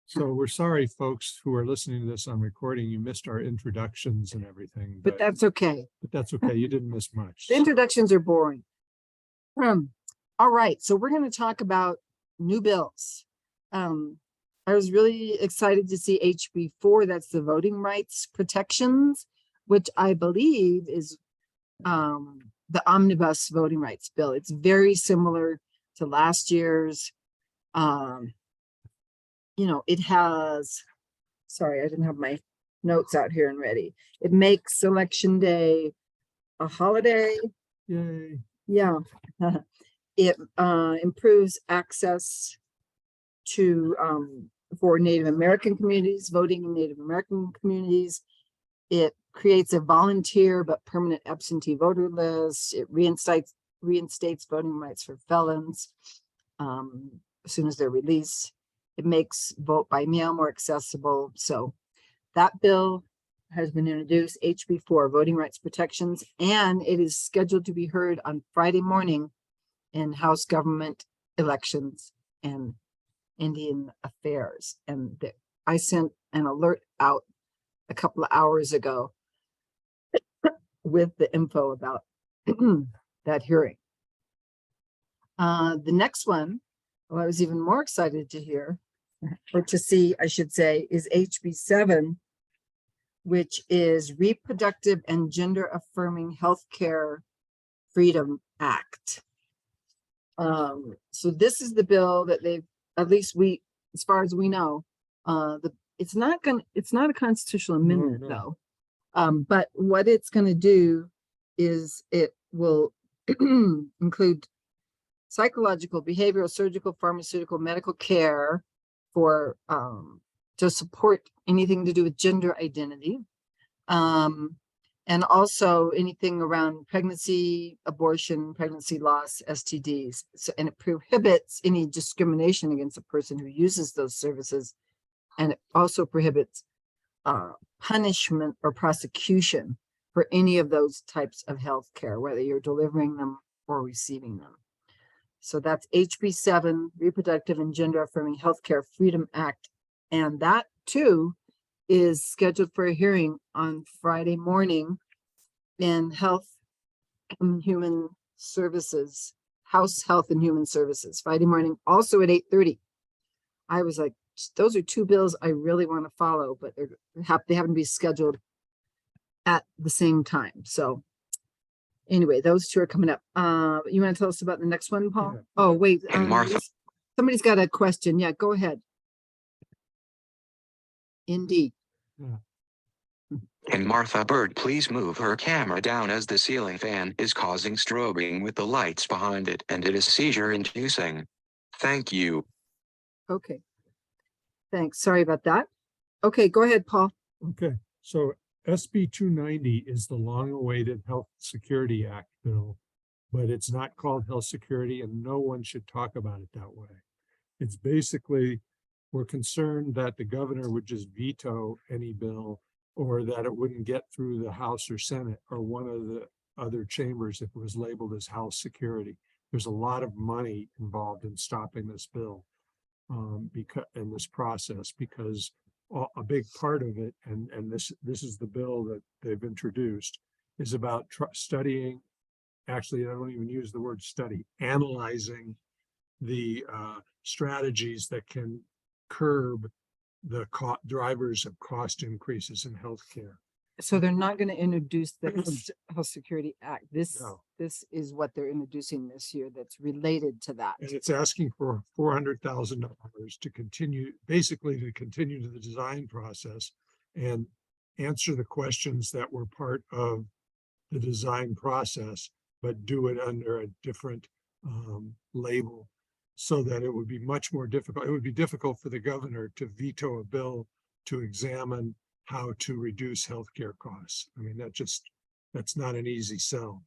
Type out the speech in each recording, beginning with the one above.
So we're sorry, folks who are listening to this on recording, you missed our introductions and everything, but that's okay. but that's okay. You didn't miss much. The introductions are boring. All right, so we're going to talk about new bills. I was really excited to see HB4, that's the voting rights protections, which I believe is the omnibus voting rights bill. It's very similar to last year's. You know, it has, sorry, I didn't have my notes out here and ready. It makes Election Day a holiday. Yay. Yeah. It improves access to for Native American communities, voting in Native American communities. It creates a volunteer but permanent absentee voter list. It reinstates voting rights for felons as soon as they're released. It makes vote by mail more accessible. So that bill has been introduced, HB4, voting rights protections, and it is scheduled to be heard on Friday morning in House Government Elections and Indian Affairs. And I sent an alert out a couple of hours ago with the info about that hearing. The next one, I was even more excited to hear, or to see, I should say, is HB7, which is Reproductive and Gender Affirming Healthcare Freedom Act. So this is the bill that they've, at least as far as we know, it's not a constitutional amendment though. But what it's going to do is it will include psychological, behavioral, surgical, pharmaceutical, medical care for to support anything to do with gender identity, and also anything around pregnancy, abortion, pregnancy loss, STDs. So, and it prohibits any discrimination against a person who uses those services, and it also prohibits punishment or prosecution for any of those types of health care, whether you're delivering them or receiving them. So that's HB7, Reproductive and Gender Affirming Healthcare Freedom Act. And that too is scheduled for a hearing on Friday morning in Health and Human Services, House Health and Human Services, Friday morning, also at 8:30. I was like, those are two bills I really want to follow, but they happen to be scheduled at the same time. So anyway, those two are coming up. You want to tell us about the next one, Paul? Yeah. Oh, wait. Somebody's got a question. Yeah, go ahead. Indeed. Yeah. Can Martha Bird please move her camera down, as the ceiling fan is causing strobing with the lights behind it, and it is seizure-inducing. Thank you. Okay. Thanks. Sorry about that. Okay, go ahead, Paul. Okay, so SB 290 is the long-awaited Health Security Act bill, but it's not called Health Security, and no one should talk about it that way. It's basically, we're concerned that the governor would just veto any bill, or that it wouldn't get through the House or Senate or one of the other chambers if it was labeled as House Security. There's a lot of money involved in stopping this bill because in this process, because a big part of it, and this is the bill that they've introduced, is about studying, actually I don't even use the word study, analyzing the strategies that can curb the drivers of cost increases in healthcare. So they're not going to introduce the Health Security Act. This is what they're introducing this year that's related to that. And it's asking for $400,000 to continue, basically to continue to the design process and answer the questions that were part of the design process, but do it under a different label, so that it would be much more difficult. It would be difficult for the governor to veto a bill to examine how to reduce healthcare costs. I mean, that's not an easy sell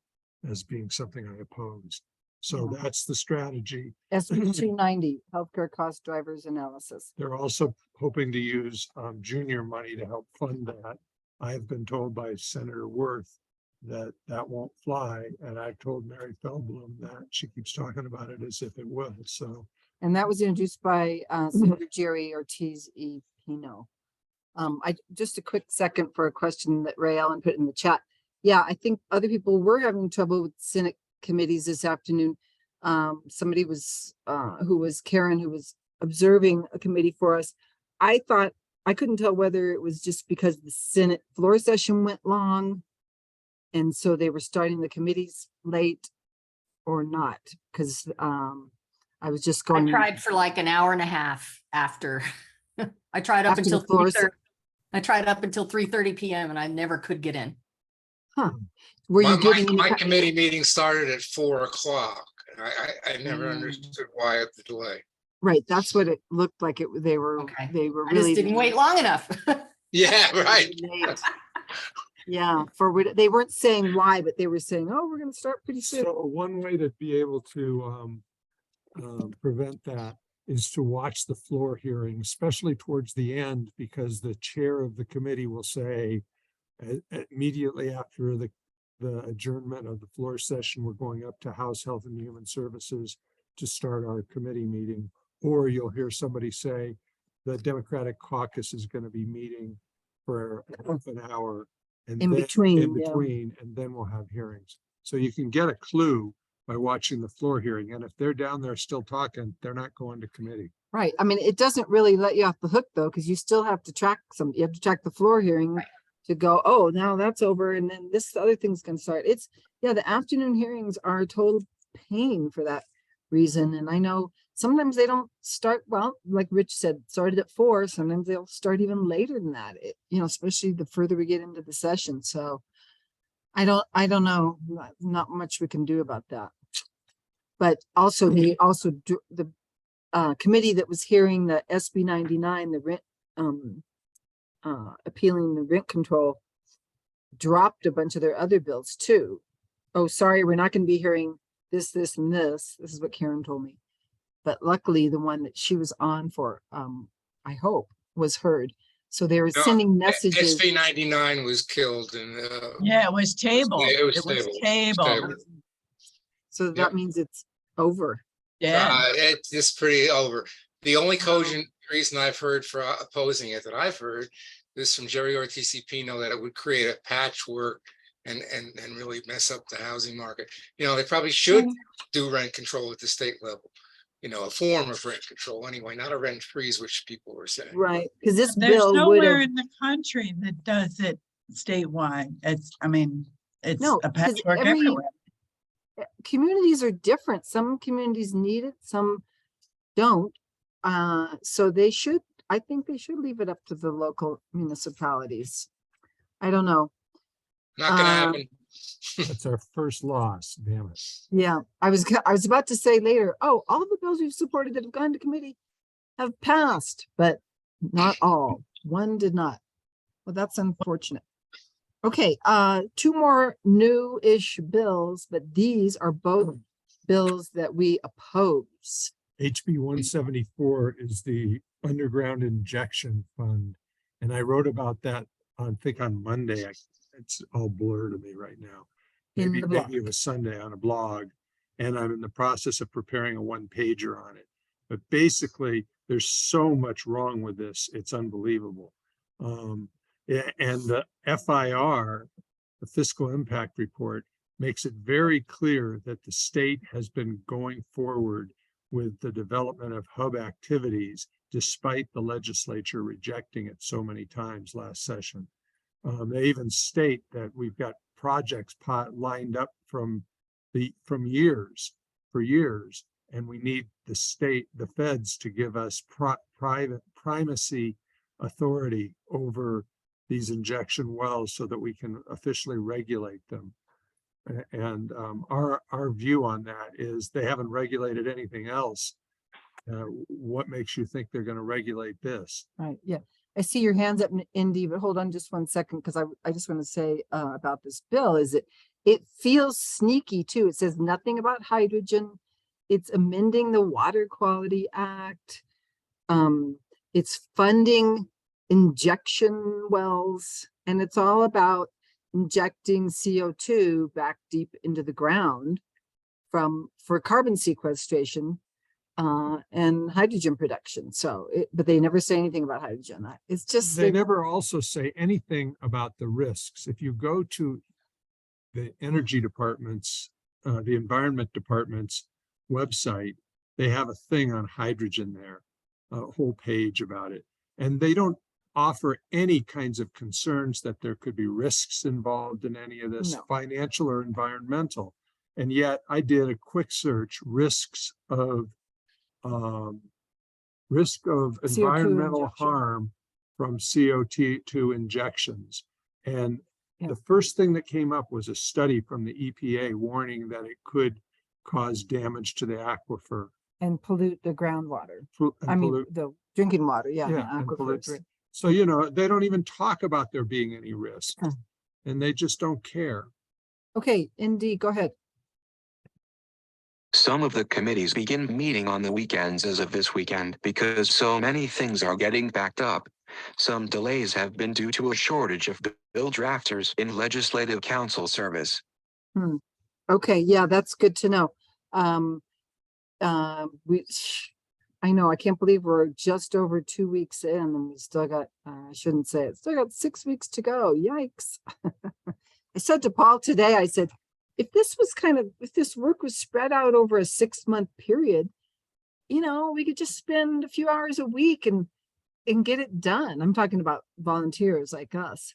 as being something I oppose. So that's the strategy. SB 290, healthcare cost drivers analysis. They're also hoping to use junior money to help fund that. I have been told by Senator Worth that won't fly, and I've told Mary Feldblum that. She keeps talking about it as if it will. So And that was introduced by Senator Jerry Ortiz y Pino. Just a quick second for a question that Ray Allen put in the chat. Yeah, I think other people were having trouble with Senate committees this afternoon. Somebody was, who was Karen, who was observing a committee for us. I thought, I couldn't tell whether it was just because the Senate floor session went long, and so they were starting the committees late, or not, because I was just I going. tried for like an hour and a half after. I tried up After the until floor 3:30. I tried up until 3:30 p.m. and I never could get in. Huh. Were you getting any My kind- committee meeting started at 4 o'clock. I never Mm. understood why of the delay. Right, that's what it looked like. They were Okay. really. I just didn't wait long enough. Yeah, right. late. Yeah, they weren't saying why, but they were saying, oh, we're gonna start pretty soon. So one way to be able to prevent that is to watch the floor hearing, especially towards the end, because the chair of the committee will say immediately after the adjournment of the floor session, we're going up to House Health and Human Services to start our committee meeting. Or you'll hear somebody say the Democratic caucus is going to be meeting for half an hour. And In then, between, in yeah. between, and then we'll have hearings. So you can get a clue by watching the floor hearing. And if they're down there still talking, they're not going to committee. Right, I mean, it doesn't really let you off the hook though, because you still have to track you have to track the floor hearing Right. to go, oh, now that's over, and then this other thing's gonna start. Yeah, the afternoon hearings are a total pain for that reason, and I know sometimes they don't start, well, like Rich said, started at 4, sometimes they'll start even later than that, especially the further we get into the session, so I don't know, not much we can do about that. But also, the committee that was hearing the SB 99, the rent, appealing the rent control, dropped a bunch of their other bills too. Oh, sorry, we're not going to be hearing this, this, and this. This is what Karen told me. But luckily, the one that she was on for, I hope, was heard. So they were No, sending messages. SB 99 was killed and Yeah, it was tabled. it was It was tabled. tabled. So that Yep. means it's over. Yeah. It's just pretty over. The only cogent reason I've heard for opposing it that I've heard is from Jerry Ortiz y Pino that it would create a patchwork and really mess up the housing market. They probably should do rent control at the state level. A form of rent control anyway, not a rent freeze, which people were saying. Right, because this There's bill would nowhere have. in the country that does it statewide. It's No, a 'cause patchwork every- everywhere. Communities are different. Some communities need it, some don't. So I think they should leave it up to the local municipalities. I don't know. Not gonna happen. That's our first loss, damn it. Yeah, I was about to say later, oh, all of the bills we've supported that have gone to committee have passed, but not all. One did not. Well, that's unfortunate. Okay, 2 more new-ish bills, but these are both bills that we oppose. HB 174 is the underground injection fund. And I wrote about that I think on Monday. It's all blur to me right now. In Maybe the blog. it was Sunday on a blog. And I'm in the process of preparing a 1-pager on it. But basically, there's so much wrong with this. It's unbelievable. And the FIR, the fiscal impact report, makes it very clear that the state has been going forward with the development of hub activities, despite the legislature rejecting it so many times last session. They even state that we've got projects lined up for years, and we need the feds to give us primacy authority over these injection wells so that we can officially regulate them. And our view on that is they haven't regulated anything else. What makes you think they're going to regulate this? Right, yeah. I see your hands up, Indy, but hold on just 1 second, because I just want to say about this bill is it feels sneaky too. It says nothing about hydrogen. It's amending the Water Quality Act. It's funding injection wells, and it's all about injecting CO2 back deep into the ground for carbon sequestration. and hydrogen production. So, but they never say anything about hydrogen. It's just, They never also say anything about the risks. If you go to the energy department's, the environment department's website, they have a thing on hydrogen there, a whole page about it. And they don't offer any kinds of concerns that there could be risks involved in any of this, No. financial or environmental. And yet I did a quick search, risks of environmental injection. harm from CO2 injections. And Yeah. the first thing that came up was a study from the EPA warning that it could cause damage to the aquifer. And pollute the groundwater. And I mean, pollute- the drinking water, yeah. Yeah, the and pollute aquifers. So, they don't even talk about there being any risk, Huh. and they just don't care. Okay, Indy, go ahead. Some of the committees begin meeting on the weekends as of this weekend because so many things are getting backed up. Some delays have been due to a shortage of bill drafters in Legislative Council service. Okay, yeah, that's good to know. I know, I can't believe we're just over 2 weeks in and we still got, I shouldn't say it, still got 6 weeks to go. Yikes. I said to Paul today, I said, if this work was spread out over a 6-month period, we could just spend a few hours a week and get it done. I'm talking about volunteers like us.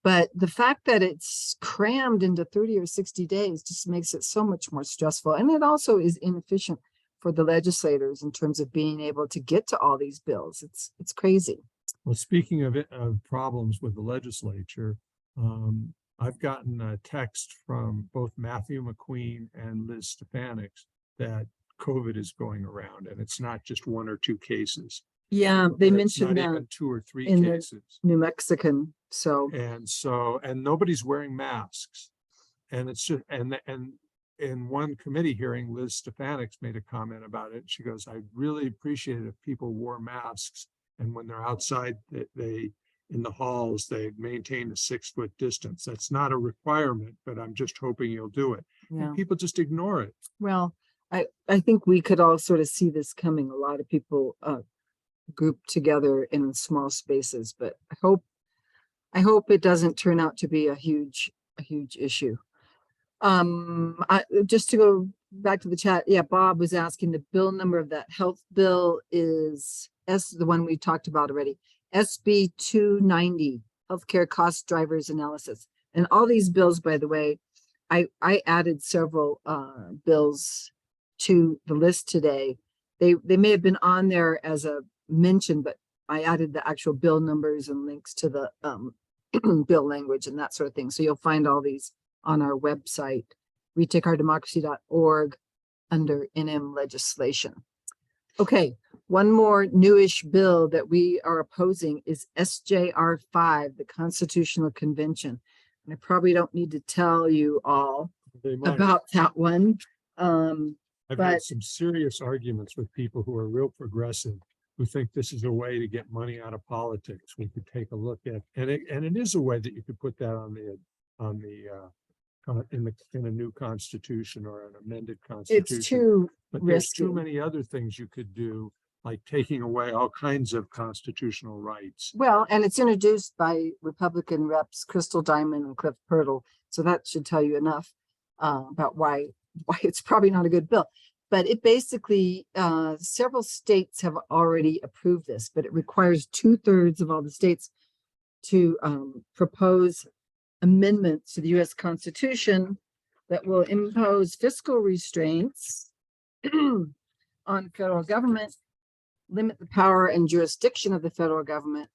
But the fact that it's crammed into 30 or 60 days just makes it so much more stressful. And it also is inefficient for the legislators in terms of being able to get to all these bills. It's crazy. Well, speaking of problems with the legislature, I've gotten a text from both Matthew McQueen and Liz Stefanik that COVID is going around, and it's not just 1 or 2 cases. Yeah, they It's mentioned not that even 2 or 3 in the- cases. New Mexican. So And nobody's wearing masks. And it's just, and in one committee hearing, Liz Stefanik made a comment about it. She goes, I really appreciate it if people wore masks. And when they're outside, in the halls, they maintain a 6-foot distance. That's not a requirement, but I'm just hoping you'll do it. yeah. And people just ignore it. Well, I think we could all sort of see this coming. A lot of people grouped together in small spaces, but I hope it doesn't turn out to be a huge issue. Just to go back to the chat, yeah, Bob was asking the bill number of that health bill is the one we talked about already, SB 290, healthcare cost drivers analysis. And all these bills, by the way, I added several bills to the list today. They may have been on there as a mention, but I added the actual bill numbers and links to the bill language and that sort of thing. So you'll find all these on our website, retakeourdemocracy.org, under NM legislation. Okay, one more newish bill that we are opposing is SJR 5, the Constitutional Convention. And I probably don't need to tell you all They might. about that one. I've but- had some serious arguments with people who are real progressive, who think this is a way to get money out of politics. We could take a look at, and it is a way that you could put that in a new constitution or an amended constitution. It's too But there's risky. too many other things you could do, like taking away all kinds of constitutional rights. Well, and it's introduced by Republican reps Crystal Diamond and Cliff Pirtle. So that should tell you enough about why it's probably not a good bill. But it basically, several states have already approved this, but it requires 2/3 of all the states to propose amendments to the US Constitution that will impose fiscal restraints on federal government, limit the power and jurisdiction of the federal government.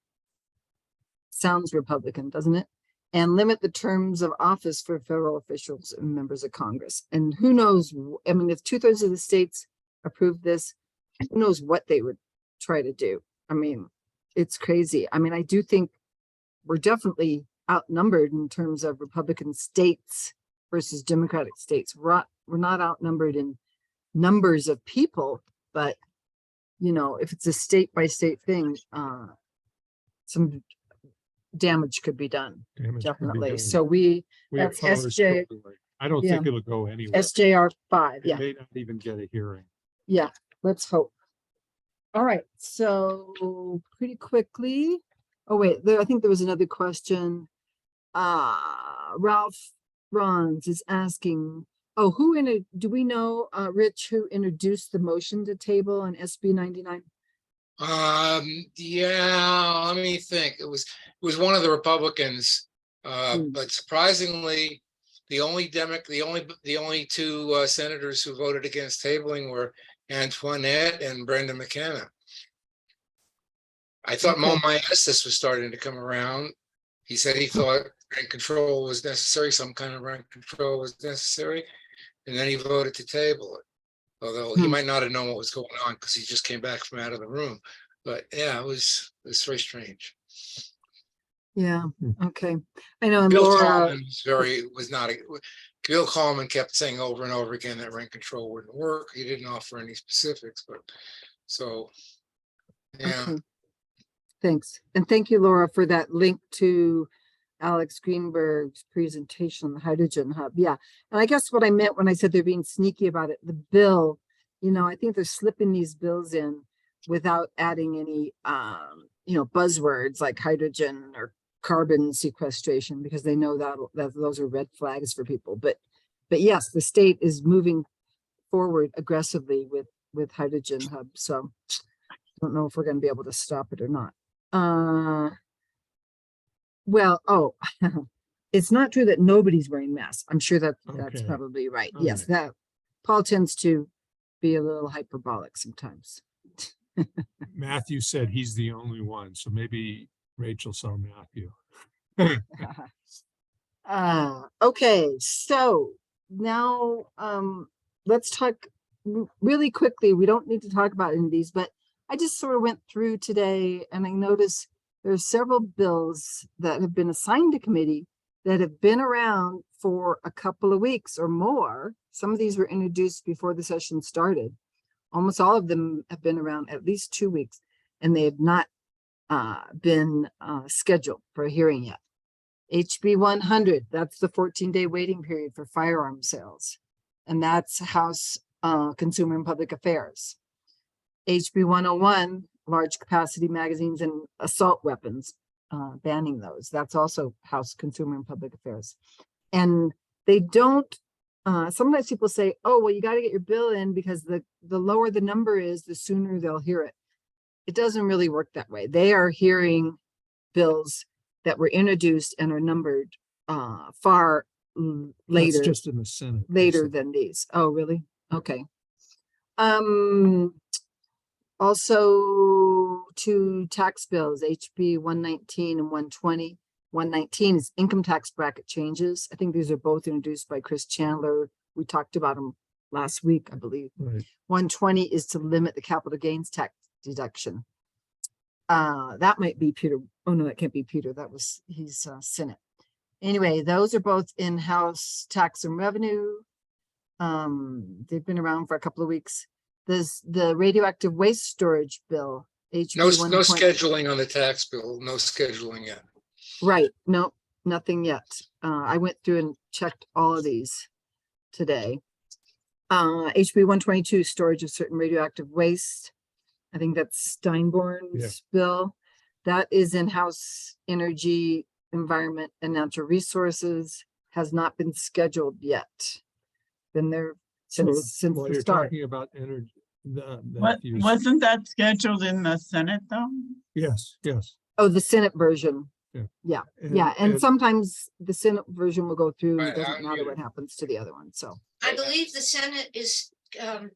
Sounds Republican, doesn't it? And limit the terms of office for federal officials and members of Congress. And who knows, I mean, if 2/3 of the states approve this, who knows what they would try to do. I mean, it's crazy. I mean, I do think we're definitely outnumbered in terms of Republican states versus Democratic states. We're not outnumbered in numbers of people, but if it's a state by state thing, some damage could be done. Damage could be Definitely. done. So we That's that's SJ totally. I don't think it'll go anywhere. SJR 5. It Yeah. may not even get a hearing. Yeah. let's hope. All right, so pretty quickly. Oh, wait, there, I think there was another question. Ralph Ron's is asking, oh, do we know, Rich, who introduced the motion to table on SB 99? Yeah, let me think. It was one of the Republicans. Hmm. But surprisingly, the only two senators who voted against tabling were Antoinette and Brenda McKenna. I thought Mo Okay. Maestas was starting to come around. He said he thought rent control was necessary, some kind of rent control was necessary, and then he voted to table it. Although he might not have known what was going on because he just came back from out of the room. But yeah, it was very strange. Yeah, Hmm. okay. I know, and Bill Laura, Tallman Bill Coleman kept saying over and over again that rent control wouldn't work. He didn't offer any specifics, but so yeah. okay. Thanks. And thank you, Laura, for that link to Alex Greenberg's presentation on the hydrogen hub. Yeah. And I guess what I meant when I said they're being sneaky about it, the bill, I think they're slipping these bills in without adding any, buzzwords like hydrogen or carbon sequestration, because they know that those are red flags for people. But yes, the state is moving forward aggressively with hydrogen hub. So I don't know if we're going to be able to stop it or not. Well, it's not true that nobody's wearing masks. I'm sure that's Okay. probably right. All Yes, right. that Paul tends to be a little hyperbolic sometimes. Matthew said he's the only one, so maybe Rachel saw Matthew. Okay, so now let's talk really quickly. We don't need to talk about any of these, but I just sort of went through today and I noticed there's several bills that have been assigned to committee that have been around for a couple of weeks or more. Some of these were introduced before the session started. Almost all of them have been around at least 2 weeks, and they have not been scheduled for a hearing yet. HB 100, that's the 14-day waiting period for firearm sales. And that's House Consumer and Public Affairs. HB 101, large capacity magazines and assault weapons, banning those. That's also House Consumer and Public Affairs. And they don't, sometimes people say, oh, well, you got to get your bill in because the lower the number is, the sooner they'll hear it. It doesn't really work that way. They are hearing bills that were introduced and are numbered far That's later, just in the Senate. later than these. Oh, really? Okay. Also, two tax bills, HB 119 and 120. 119 is income tax bracket changes. I think these are both introduced by Chris Chandler. We talked about them last week, I believe. Right. 120 is to limit the capital gains tax deduction. That might be Peter. Oh no, that can't be Peter. He's Senate. Anyway, those are both in-house tax and revenue. They've been around for a couple of weeks. There's the radioactive waste storage bill. HB No 120. scheduling on the tax bill, no scheduling yet. Right. No, nothing yet. I went through and checked all of these today. HB 122, storage of certain radioactive waste. I think that's Steinborn's bill. That is in-house energy, environment, and natural resources. Has not been scheduled yet. Been there since While the you're start. talking about energy, Wasn't that scheduled in the Senate though? yes. Oh, the Senate version. Yeah. And sometimes the Senate version will go through. Right, It doesn't I'm matter here. what happens to the other one. So I believe the Senate is, the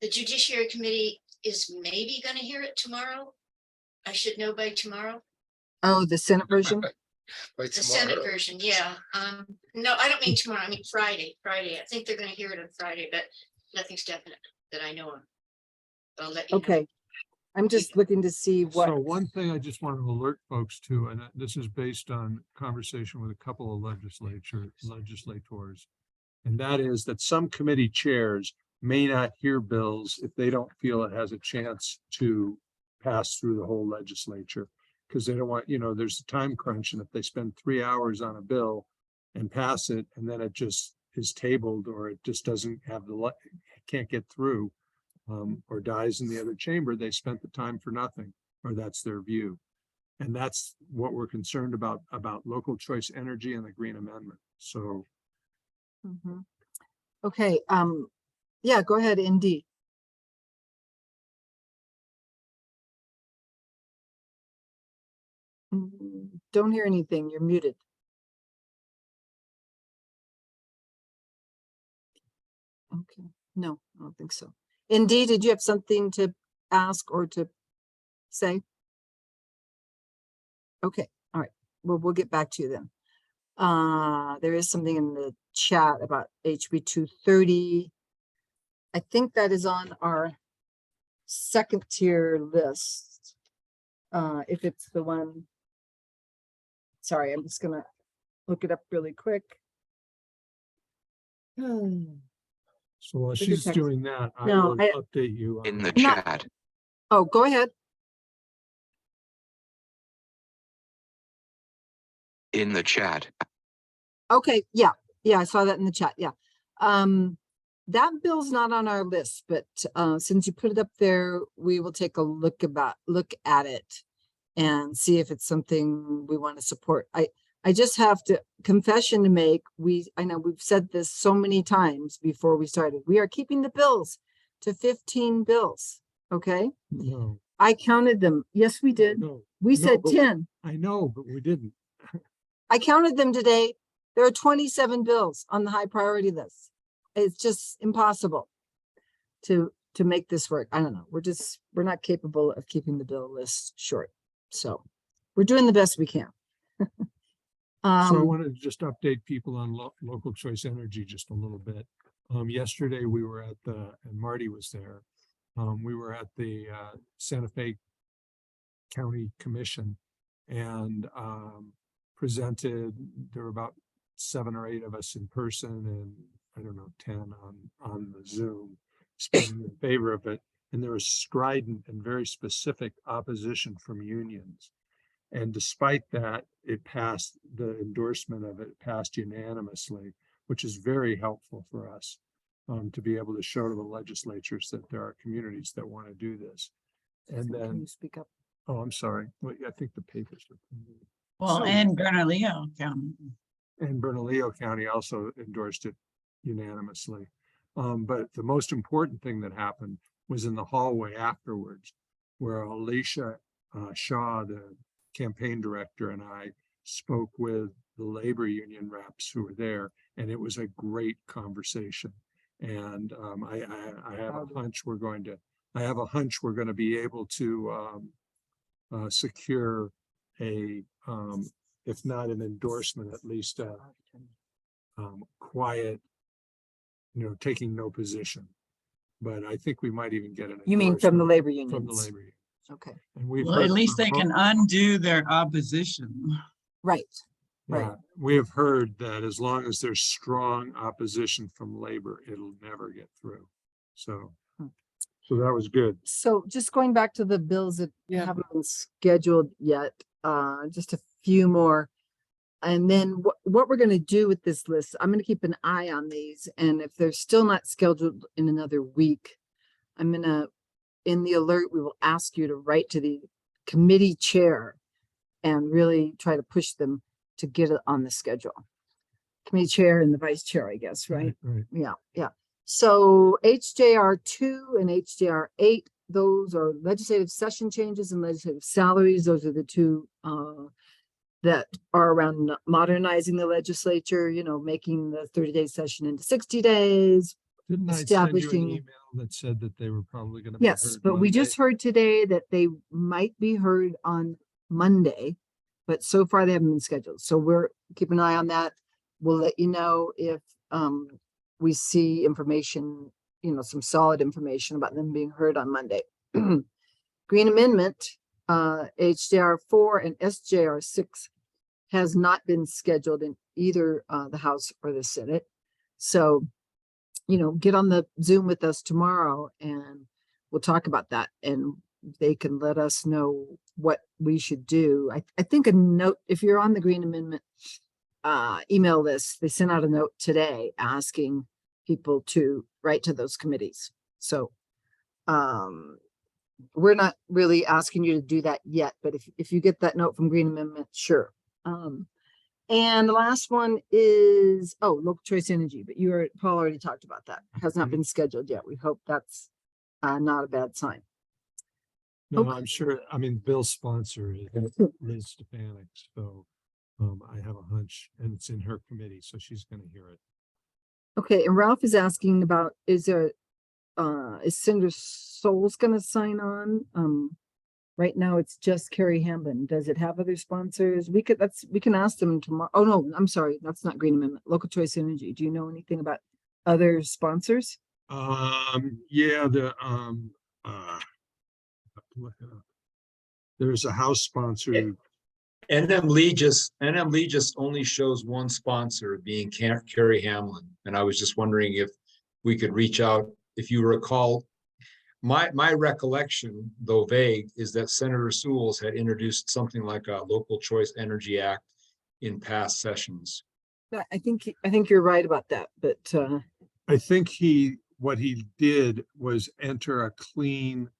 Judiciary Committee is maybe gonna hear it tomorrow. I should know by tomorrow. oh, the Senate version. By The Senate tomorrow. version, yeah. No, I don't mean tomorrow, I mean Friday. I think they're gonna hear it on Friday, but nothing's definite that I know of. I'll let you know. Okay. I'm just looking to see what. So one thing I just want to alert folks to, and this is based on conversation with a couple of legislators, and that is that some committee chairs may not hear bills if they don't feel it has a chance to pass through the whole legislature, because they don't want, there's a time crunch, and if they spend 3 hours on a bill and pass it, and then it just is tabled, or it just doesn't have can't get through, or dies in the other chamber, they spent the time for nothing, or that's their view. And that's what we're concerned about local choice energy and the Green Amendment. So Mhm. Okay, yeah, go ahead, Indy. Don't hear anything. You're muted. Okay, no, I don't think so. Indy, did you have something to ask or to say? Okay, all right. Well, we'll get back to you then. There is something in the chat about HB 230. I think that is on our second tier list. If it's the one. Sorry, I'm just gonna look it up really quick. So while Look at she's text. doing that, I No, will I- update you. In on the Not- chat. Oh, go ahead. In the chat. Okay, yeah, I saw that in the chat, yeah. That bill's not on our list, but since you put it up there, we will take a look at it and see if it's something we want to support. I just have to confession to make. I know we've said this so many times before we started. We are keeping the bills to 15 bills, okay? No, I counted them. Yes, we did. no, We no, said but- 10. I know, but we didn't. I counted them today. There are 27 bills on the high priority list. It's just impossible to make this work. I don't know. We're not capable of keeping the bill list short. So we're doing the best we can. So I Um, wanted to just update people on local choice energy just a little bit. Yesterday we were at and Marty was there. We were at the Santa Fe County Commission and presented. There were about 7 or 8 of us in person and I don't know, 10 on the Zoom speaking in favor of it. And there was strident and very specific opposition from unions. And despite that, it passed, the endorsement of it passed unanimously, which is very helpful for us to be able to show to the legislatures that there are communities that want to do this. And can then, you speak up? oh, I'm sorry. Well, I think the papers are. Well, So- and Bernalillo County. And Bernalillo County also endorsed it unanimously. But the most important thing that happened was in the hallway afterwards, where Alicia Shaw, the campaign director, and I spoke with the labor union reps who were there, and it was a great conversation. And I have a hunch we're going to be able to secure a if not an endorsement, at least a quiet, taking no position. But I think we might even get an. You mean from the endorsement labor From unions? the labor union. Okay, And we've Well, heard at least from they both- can undo their opposition. right. right. Yeah, we have heard that as long as there's strong opposition from labor, it'll never get through. So, Hmm. so that was good. So just going back to the bills that Yeah. haven't been scheduled yet, just a few more. And then what we're gonna do with this list, I'm gonna keep an eye on these, and if they're still not scheduled in another week, I'm gonna, in the alert, we will ask you to write to the committee chair and really try to push them to get it on the schedule. Committee chair and the vice chair, I guess, right? Right. Yeah. So HJR 2 and HJR 8, those are legislative session changes and legislative salaries. Those are the two that are around modernizing the legislature, making the 30-day session into 60 days. Didn't I send you an Establishing- email that said that they were probably going to be Yes, heard but we Monday? just heard today that they might be heard on Monday, but so far they haven't been scheduled. So we're keeping an eye on that. We'll let you know if we see information, some solid information about them being heard on Monday. Green Amendment, HJR 4 and SJR 6 has not been scheduled in either the House or the Senate. So, get on the Zoom with us tomorrow and we'll talk about that and they can let us know what we should do. I think a note, if you're on the Green Amendment email list, they sent out a note today asking people to write to those committees. So we're not really asking you to do that yet, but if you get that note from Green Amendment, sure. And the last one is, oh, local choice energy, but Paul already talked about that. Has not Mhm. been scheduled yet. We hope that's not a bad sign. No, Okay. I'm sure, I mean, Bill's sponsor is Liz Stefanik, so I have a hunch, and it's in her committee, so she's gonna hear it. Okay, and Ralph is asking about, is Cinder Souls gonna sign on? Right now it's just Carrie Hamblin. Does it have other sponsors? We can ask them tomorrow. Oh, no, I'm sorry. That's not Green Amendment. Local Choice Energy. Do you know anything about other sponsors? Yeah, I have to look it up. There's a House sponsor. NM Lee just only shows one sponsor being Carrie Hamlin. And I was just wondering if we could reach out, if you recall, my recollection, though vague, is that Senator Sewells had introduced something like a Local Choice Energy Act in past sessions. I think you're right about that, but I think what he did was enter a clean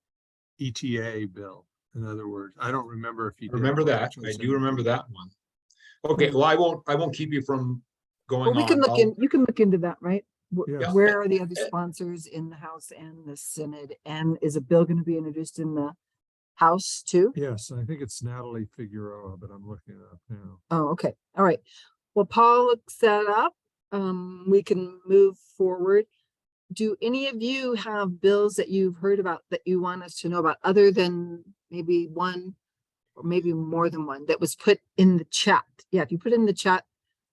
ETA bill. In other words, I don't remember if he did. Remember that? local I choice do energy. remember that one. Okay, well, I won't keep you from going well, we can on. look in, you can look into that, right? Yeah. Where are the other sponsors in the House and the Senate? And is a bill going to be introduced in the House too? Yes, I think it's Natalie Figueroa, but I'm looking it up now. Oh, okay. All right. Well, Paul looks that up. We can move forward. Do any of you have bills that you've heard about that you want us to know about, other than maybe one or maybe more than one that was put in the chat? Yeah, if you put it in the chat,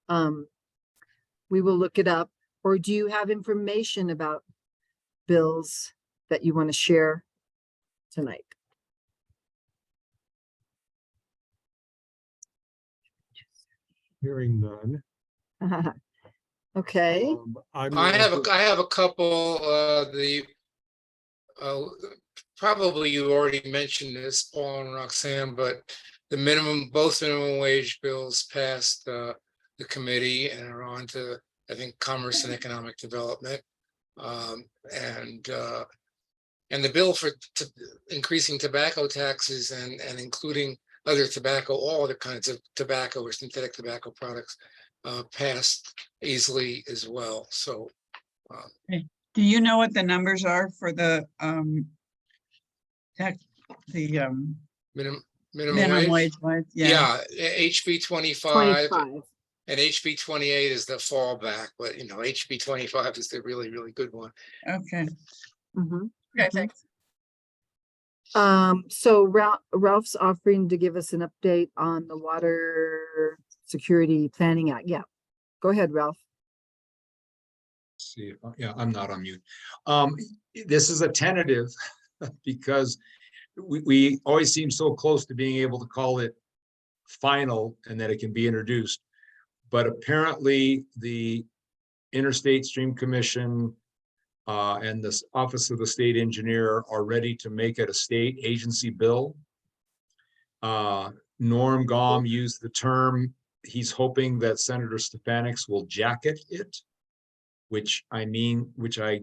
we will look it up. Or do you have information about bills that you want to share tonight? Hearing none. Okay. I have a couple, probably you already mentioned this, Paul and Roxanne, but both minimum wage bills passed the committee and are on to, I think, Commerce and Economic Development. And the bill for increasing tobacco taxes and including other tobacco, all other kinds of tobacco or synthetic tobacco products passed easily as well. So Do you know what the numbers are for the minimum minimum wage. wage? Yeah, HB 25 25. and HB 28 is the fallback, but HB 25 is the really, really good one. Okay, Mhm. okay, Mhm. thanks. So Ralph's offering to give us an update on the Water Security Planning Act. Yeah, go ahead, Ralph. See, yeah, I'm not on mute. This is a tentative because we always seem so close to being able to call it final and that it can be introduced. But apparently the Interstate Stream Commission and the Office of the State Engineer are ready to make it a state agency bill. Norm Gaume used the term, he's hoping that Senator Stefanik will jacket it, which I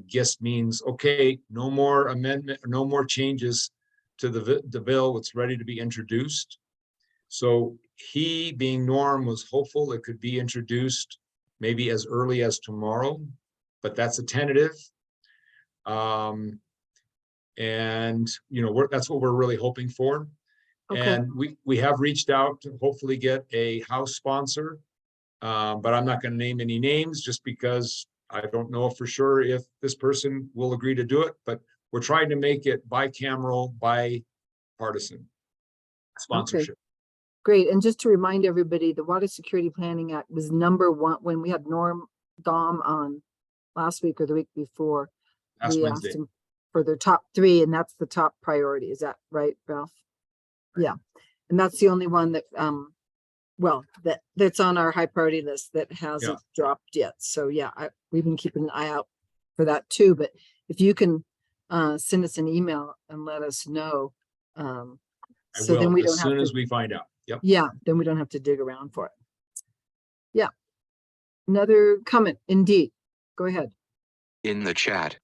guess means, okay, no more amendment, no more changes to the bill. It's ready to be introduced. So he, being Norm, was hopeful it could be introduced maybe as early as tomorrow, but that's a tentative. And that's what we're really hoping for. Okay. And we have reached out to hopefully get a House sponsor, but I'm not going to name any names just because I don't know for sure if this person will agree to do it. But we're trying to make it bicameral, bipartisan sponsorship. Great. And just to remind everybody, the Water Security Planning Act was number one when we had Norm Gaume on last week or the week before. Last We Wednesday. asked him for their top 3, and that's the top priority. Is that right, Ralph? Right. Yeah. And that's the only one that, that's on our high priority list that hasn't dropped yet. So yeah, we've been keeping an eye out for that too. But if you can send us an email and let us know. So then we don't as have soon to, as we find out. Yep. yeah, then we don't have to dig around for it. Yeah. Another comment, indeed. Go ahead. In the chat,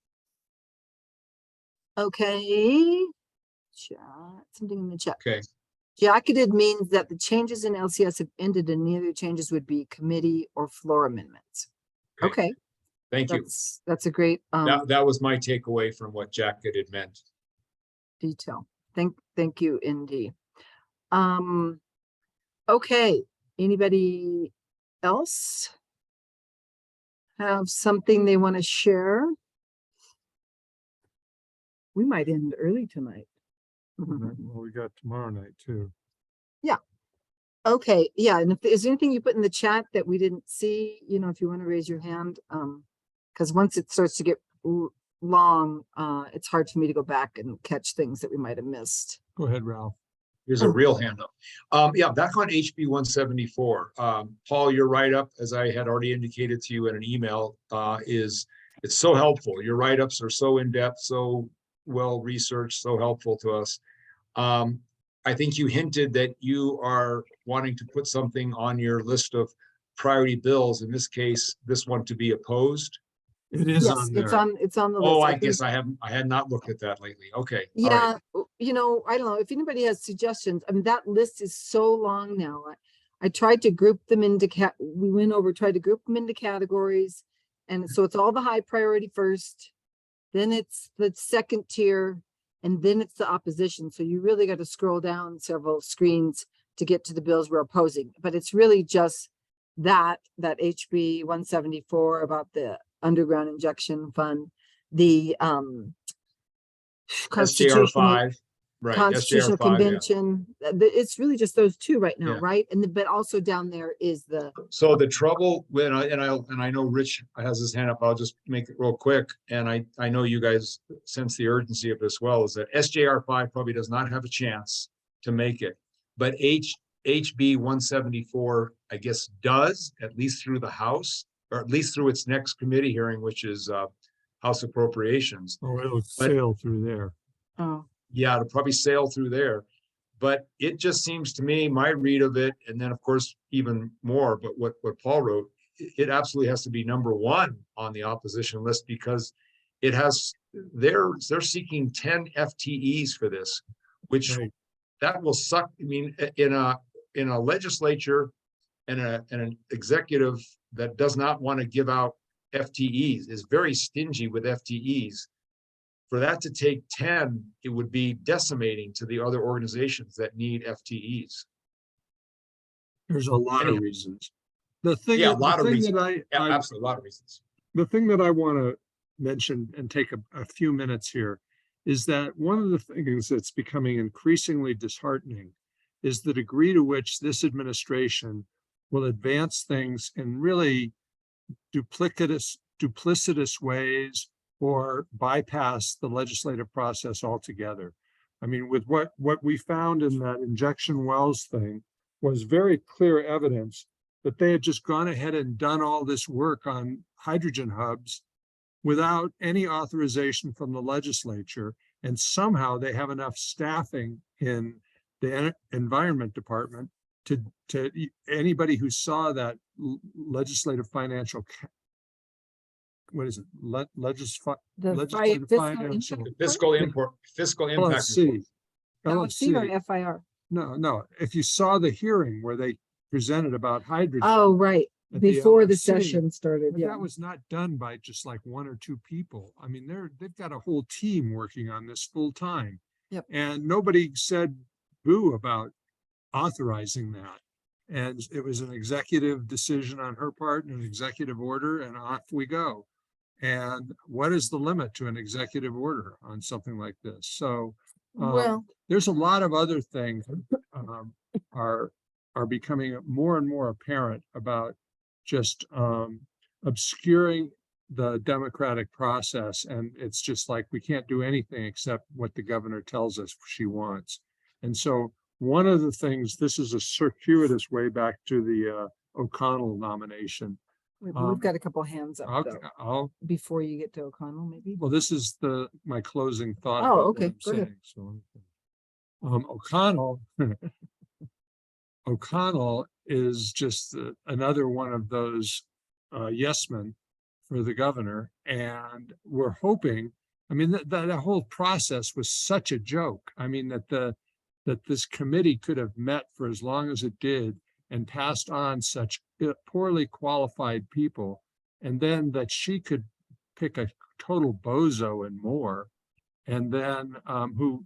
Okay. Chat, something in the chat. Okay, Jacketed means that the changes in LCS have ended and neither changes would be committee or floor amendments. Okay. Okay, thank you. that's a great That was my takeaway from what jacketed meant. detail. Thank you, Indy. Okay, anybody else have something they want to share? We might end early tonight. Well, we got tomorrow night too. Okay, yeah, and if there's anything you put in the chat that we didn't see, if you want to raise your hand, because once it starts to get long, it's hard for me to go back and catch things that we might have missed. Go ahead, Ralph. Here's a real hand up. Yeah, back on HB 174. Paul, your write-up, as I had already indicated to you in an email, it's so helpful. Your write-ups are so in-depth, so well-researched, so helpful to us. I think you hinted that you are wanting to put something on your list of priority bills, in this case, this one to be opposed. It is Yes, on there. it's on the list. Oh, I think- guess I had not looked at that lately. Okay. all Yeah, right. I don't know if anybody has suggestions. I mean, that list is so long now. I tried to group them into we went over, tried to group them into categories. And so it's all the high priority first, then it's the second tier, and then it's the opposition. So you really got to scroll down several screens to get to the bills we're opposing. But it's really just that HB 174 about the underground injection fund, the SJR constitutional 5. Right. constitutional SJR 5, yeah. convention. It's really just those two right now, Yeah. right? But also down there is the So the trouble when I know Rich has his hand up, I'll just make it real quick. And I know you guys sense the urgency of this well, is that SJR 5 probably does not have a chance to make it. But HB 174, I guess, does, at least through the House, or at least through its next committee hearing, which is House Appropriations. Oh, it'll sail through there. Yeah, it'll probably sail through there. But it just seems to me, my read of it, and then of course, even more, but what Paul wrote, it absolutely has to be number one on the opposition list, because it has, they're seeking 10 FTEs for this, which Right. that will suck. I mean, in a legislature and an executive that does not want to give out FTEs, is very stingy with FTEs. For that to take 10, it would be decimating to the other organizations that need FTEs. There's a lot of Anyhow. reasons. The thing, Yeah, a the lot of thing reasons. that Yeah, I absolutely, a lot of reasons. the thing that I want to mention and take a few minutes here is that one of the things that's becoming increasingly disheartening is the degree to which this administration will advance things in really duplicitous ways or bypass the legislative process altogether. I mean, with what we found in that injection wells thing was very clear evidence that they had just gone ahead and done all this work on hydrogen hubs without any authorization from the legislature. And somehow they have enough staffing in the environment department to anybody who saw that legislative financial, what is it? Legislative financial Fiscal impact. LFC. LFC or LFC. FIR? No, if you saw the hearing where they presented about hydrogen. Oh, right. at the Before the LFC, session started, but yeah. that was not done by just like one or two people. I mean, they've got a whole team working on this full time. Yep. And nobody said boo about authorizing that. And it was an executive decision on her part and an executive order, and off we go. And what is the limit to an executive order on something like this? So Well, there's a lot of other things are becoming more and more apparent about just obscuring the democratic process. And it's just like, we can't do anything except what the governor tells us she wants. And so one of the things, this is a circuitous way back to the O'Connell nomination. we've got a couple hands up though, before you get to O'Connell, maybe. Well, this is my closing thought. Oh, about what okay, I'm go ahead. saying. So, O'Connell, O'Connell is just another one of those yes men for the governor, and we're hoping I mean, that whole process was such a joke. I mean, that this committee could have met for as long as it did and passed on such poorly qualified people. And then that she could pick a total bozo and more. And then, who,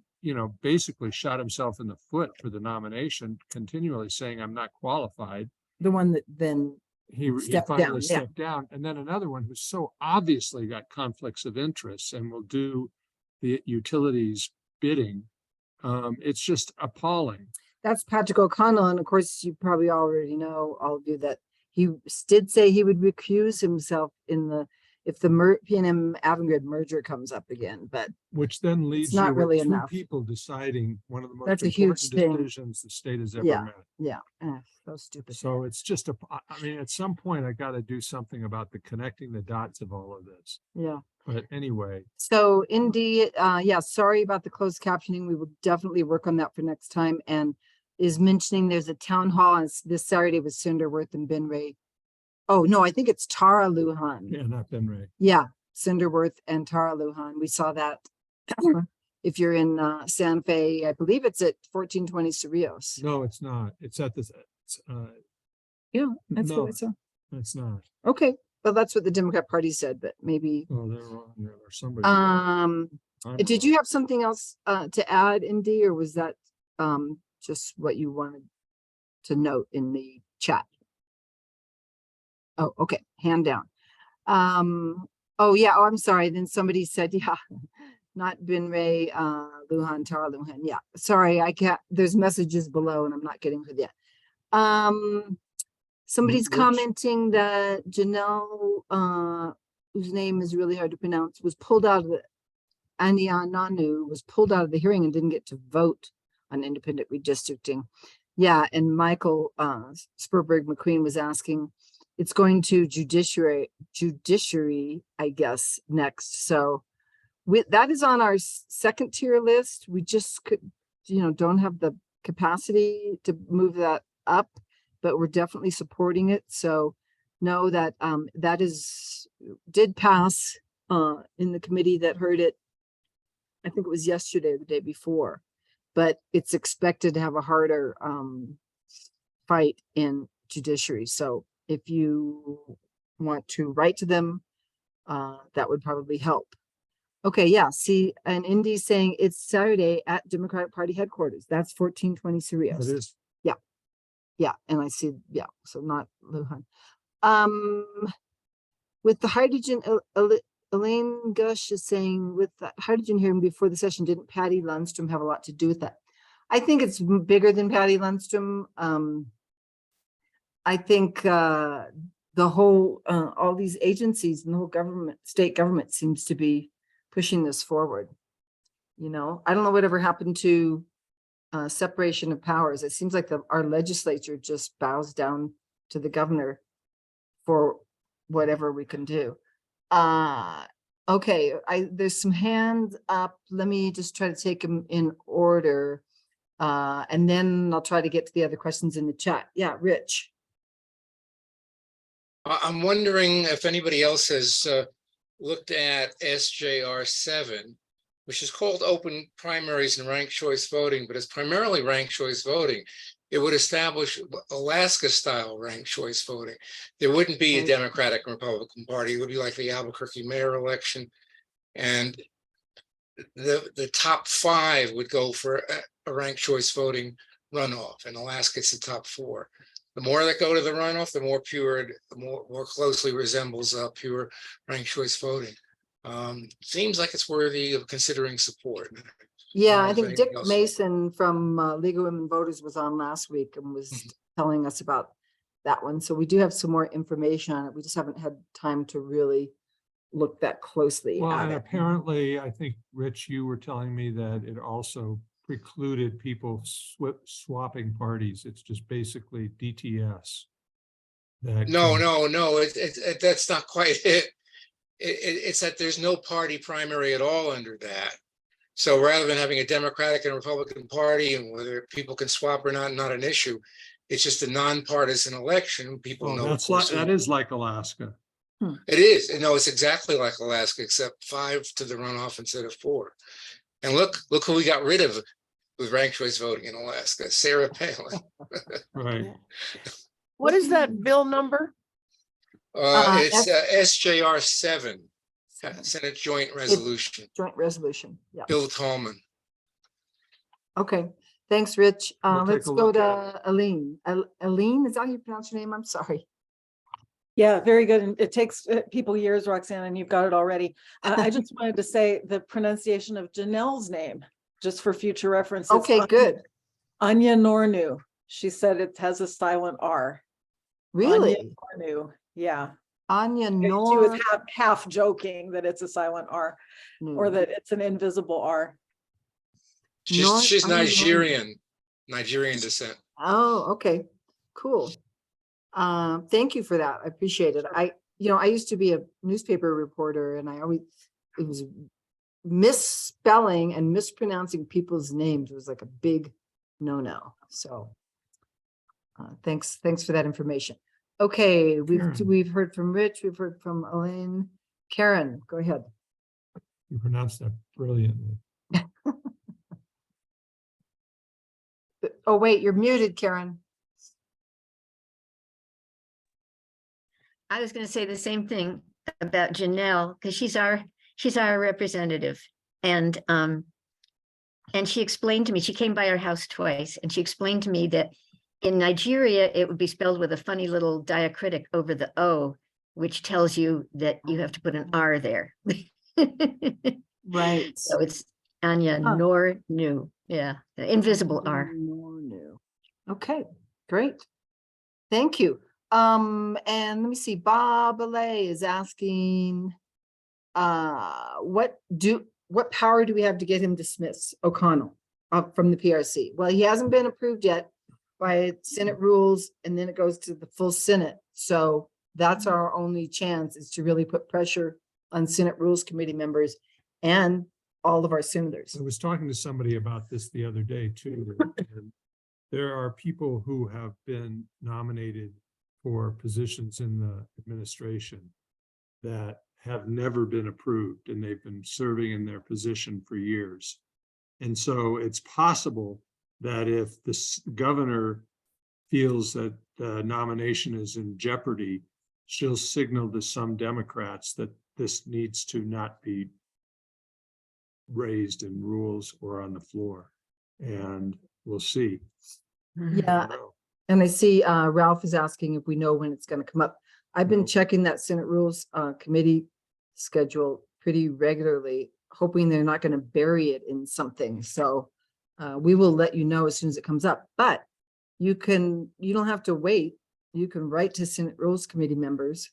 basically shot himself in the foot for the nomination, continually saying, I'm not qualified. The one that then, He Stepped finally down, yeah. stepped down. And then another one who's so obviously got conflicts of interest and will do the utilities bidding. It's just appalling. that's Patrick O'Connell. And of course, you probably already know, all of you, that he did say he would recuse himself if the PNM Avangrid merger comes up again, but Which then leaves not you really with two enough. people deciding one of the most That's a huge important thing. decisions the state has ever Yeah. made. yeah, so stupid. So it's just I mean, at some point I got to do something about the connecting the dots of all of this. Yeah. But anyway, So Indy, yeah, sorry about the closed captioning. We will definitely work on that for next time. And is mentioning there's a town hall on this Saturday with Cinderworth and Ben Ray. Oh, no, I think it's Tara Lujan. yeah, not been right. Yeah, Cinderworth and Tara Lujan. We saw that. If you're in San Fe, I believe it's at 1420 Cerrillos. No, it's not. It's at this, Yeah, that's no. what I saw. it's not. Okay, well, that's what the Democrat Party said, but maybe. Oh, they're wrong there, or somebody. I'm Did wrong. you have something else to add, Indy, or was that just what you wanted to note in the chat? Oh, okay, hand down. Oh yeah, oh, I'm sorry. Then somebody said, yeah, not Ben Ray, Lujan, Tara Lujan. Yeah, sorry, I can't, there's messages below and I'm not getting to that. Somebody's Which- commenting that Janelle, whose name is really hard to pronounce, was pulled out of the Aniananu was pulled out of the hearing and didn't get to vote on independent redistricting. Yeah, and Michael Spurberg McQueen was asking, it's going to judiciary, I guess, next. So that is on our second tier list. We just could, don't have the capacity to move that up, but we're definitely supporting it. So know that that did pass in the committee that heard it. I think it was yesterday, or the day before, but it's expected to have a harder fight in judiciary. So if you want to write to them, that would probably help. Okay, yeah, see, and Indy's saying it's Saturday at Democratic Party headquarters. That's 1420 Cerrillos. That is, Yeah, and I see, yeah, so not Lujan. With the hydrogen, Elaine Gush is saying with the hydrogen hearing before the session, didn't Patty Lundstrom have a lot to do with that? I think it's bigger than Patty Lundstrom. I think the whole, all these agencies and the whole government, state government seems to be pushing this forward. I don't know whatever happened to separation of powers. It seems like our legislature just bows down to the governor for whatever we can do. Okay, there's some hands up. Let me just try to take them in order. And then I'll try to get to the other questions in the chat. Yeah, Rich. I'm wondering if anybody else has looked at SJR 7, which is called open primaries and ranked choice voting, but it's primarily ranked choice voting. It would establish Alaska-style ranked choice voting. There wouldn't be a Right. Democratic and Republican Party. It would be like the Albuquerque mayor election. And the top 5 would go for a ranked choice voting runoff, and Alaska it's the top 4. The more that go to the runoff, the more pure, the more closely resembles pure ranked choice voting. Seems like it's worthy of considering support. Yeah, I if think anybody Dick else- Mason from League of Women Voters was on last week and was Mhm. telling us about that one. So we do have some more information on it. We just haven't had time to really look that closely well, at and it. apparently, I think, Rich, you were telling me that it also precluded people swapping parties. It's just basically DTS. No, that's not quite it. It's that there's no party primary at all under that. So rather than having a Democratic and Republican Party and whether people can swap or not an issue. It's just a nonpartisan election. People Oh, know. that is like Alaska. It is, no, it's exactly like Alaska, except 5 to the runoff instead of 4. And look who we got rid of with ranked choice voting in Alaska, Sarah Palin. Right. What is that bill number? It's SJR 7, Senate Joint Resolution, Joint resolution, yeah. Bill Tolman. Okay, thanks, Rich. We'll take Let's a go look to Aline. Aline, is that how you pronounce your name? I'm sorry. Yeah, very good. And it takes people years, Roxanne, and you've got it already. I just wanted to say the pronunciation of Janelle's name, just for future reference. It's Okay, good. Anya Nornu. She said it has a silent R. Really? Anya Nornu. Yeah. Anya She Nor. was half joking that it's a silent R or that it's an invisible R. She's Anya Nigerian descent. Oh, okay, cool. Thank you for that. I appreciate it. I used to be a newspaper reporter and it was misspelling and mispronouncing people's names was like a big no-no. So thanks for that information. Okay, we've heard from Rich, we've heard from Elaine. Karen, go ahead. You pronounced that brilliantly. Oh, wait, you're muted, Karen. I was going to say the same thing about Janelle, because she's our representative. And she explained to me, she came by our house twice, and she explained to me that in Nigeria, it would be spelled with a funny little diacritic over the O, which tells you that you have to put an R there. Right. So it's Anya Huh. Nornu. Yeah, the invisible R. Nornu. Okay, great. Thank you. And let me see, Bob Alay is asking, what power do we have to get him dismissed, O'Connell, from the PRC? Well, he hasn't been approved yet by Senate rules, and then it goes to the full Senate. So that's our only chance, is to really put pressure on Senate Rules Committee members and all of our senators. I was talking to somebody about this the other day too. And there are people who have been nominated for positions in the administration that have never been approved, and they've been serving in their position for years. And so it's possible that if the governor feels that the nomination is in jeopardy, she'll signal to some Democrats that this needs to not be raised in rules or on the floor. And we'll see. Yeah, and I see Ralph is asking if we know when it's going to come up. I've been No. checking that Senate Rules Committee schedule pretty regularly, hoping they're not going to bury it in something. So we will let you know as soon as it comes up. But you don't have to wait. You can write to Senate Rules Committee members,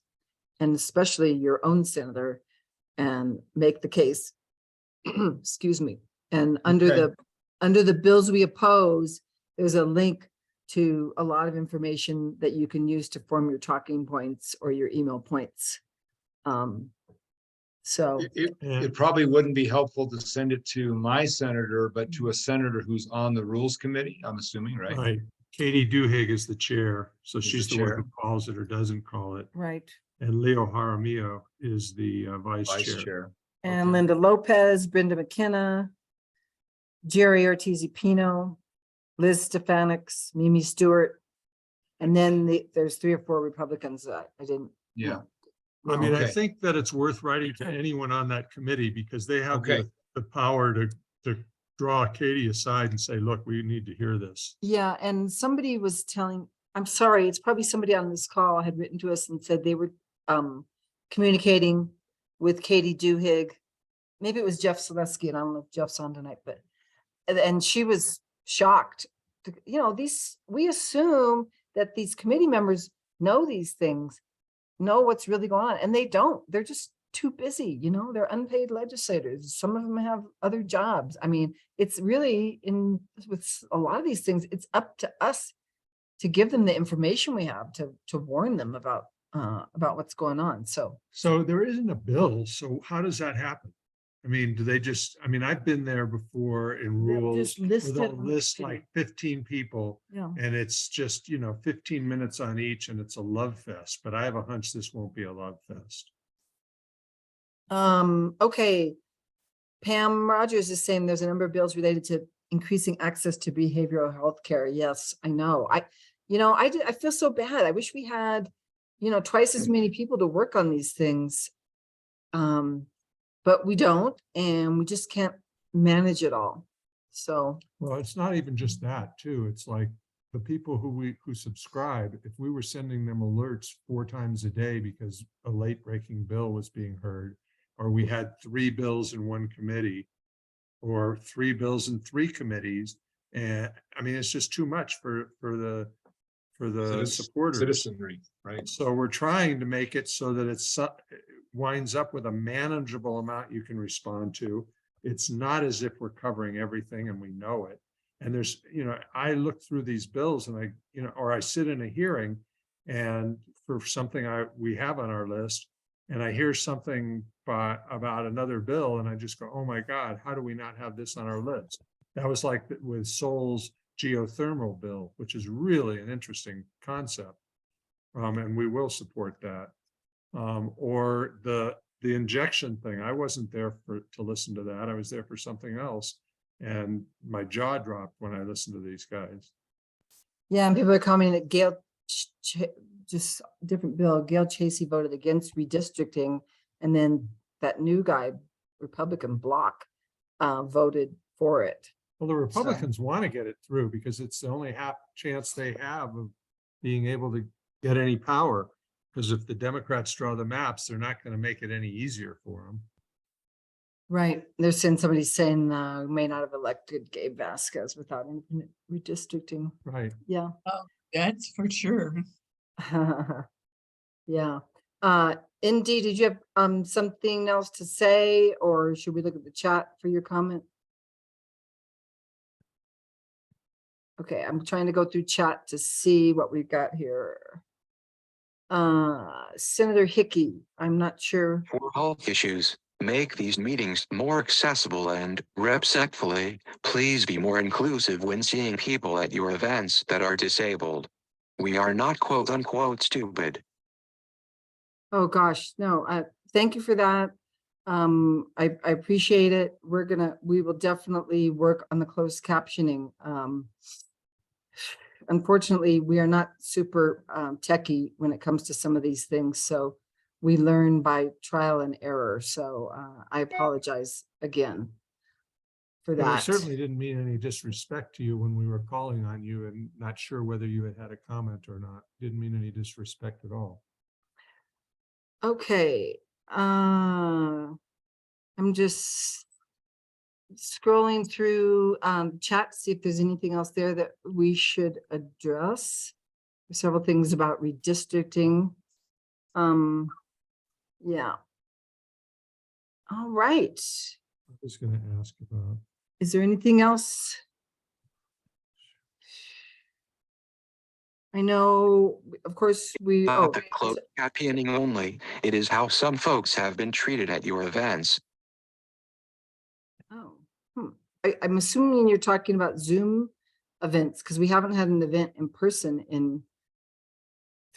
and especially your own senator, and make the case. Excuse me. And under the bills we oppose, there's a link to a lot of information that you can use to form your talking points or your email points. So It probably wouldn't be helpful to send it to my senator, but to a senator who's on the Rules Committee, I'm assuming, right? Right. Katie Duhigg is the chair, so Is she's the the one chair. who calls it or doesn't call it. right. And Leo Jaramillo is the vice Vice chair. chair. And Okay. Linda Lopez, Brenda McKenna, Jerry Ortiz-Pino, Liz Stefanix, Mimi Stewart. And then there's 3 or 4 Republicans that I didn't. Yeah. I mean, I Okay. think that it's worth writing to anyone on that committee because they have Okay. the power to draw Katie aside and say, look, we need to hear this. Yeah, and somebody was I'm sorry, it's probably somebody on this call had written to us and said they were communicating with Katie Duhigg. Maybe it was Jeff Selesky, and I don't know if Jeff's on tonight, but and she was shocked. We assume that these committee members know these things, know what's really going on, and they don't. They're just too busy, they're unpaid legislators. Some of them have other jobs. I mean, it's really with a lot of these things, it's up to us to give them the information we have to warn them about what's going on. So So there isn't a bill. So how does that happen? I mean, do they just, I mean, I've been there before in They'll rules, just list where they'll it on the list committee. like 15 people. Yeah. And it's just, 15 minutes on each and it's a love fest, but I have a hunch this won't be a love fest. Okay. Pam Rogers is saying there's a number of bills related to increasing access to behavioral health care. Yes, I know. I feel so bad. I wish we had, twice as many people to work on these things. But we don't, and we just can't manage it all. So, Well, it's not even just that too. It's like the people who subscribe, if we were sending them alerts 4 times a day because a late breaking bill was being heard, or we had 3 bills in one committee, or 3 bills in 3 committees. And I mean, it's just too much for the supporters. Citizenry, right? So we're trying to make it so that it winds up with a manageable amount you can respond to. It's not as if we're covering everything and we know it. And there's, I look through these bills and or I sit in a hearing and for something we have on our list, and I hear something about another bill and I just go, oh my God, how do we not have this on our list? That was like with Sol's geothermal bill, which is really an interesting concept. And we will support that. Or the injection thing. I wasn't there to listen to that. I was there for something else. And my jaw dropped when I listened to these guys. yeah, and people are commenting that Gail, just different bill, Gail Chasey voted against redistricting. And then that new guy, Republican bloc, voted for it. Well, the Republicans want to get it through because it's the only chance they have of being able to get any power. Because if the Democrats draw the maps, they're not going to make it any easier for them. Right. There's somebody's saying we may not have elected Gabe Vasquez without independent redistricting. Right. Yeah. That's for sure. Yeah. Indeed, did you have something else to say, or should we look at the chat for your comment? Okay, I'm trying to go through chat to see what we've got here. Senator Hickey, I'm not sure. For health issues, make these meetings more accessible and, respectfully, please be more inclusive when seeing people at your events that are disabled. We are not quote unquote stupid. Oh, gosh, no, thank you for that. I appreciate it. We will definitely work on the closed captioning. Unfortunately, we are not super techie when it comes to some of these things, so we learn by trial and error. So I apologize again for But I that. certainly didn't mean any disrespect to you when we were calling on you and not sure whether you had a comment or not. Didn't mean any disrespect at all. Okay, I'm just scrolling through chat, see if there's anything else there that we should address. There's several things about redistricting. Yeah. All right. I was going to ask about. Is there anything else? I know, of course, The closed captioning only. It is how some folks have been treated at your events. I'm assuming you're talking about Zoom events, because we haven't had an event in person in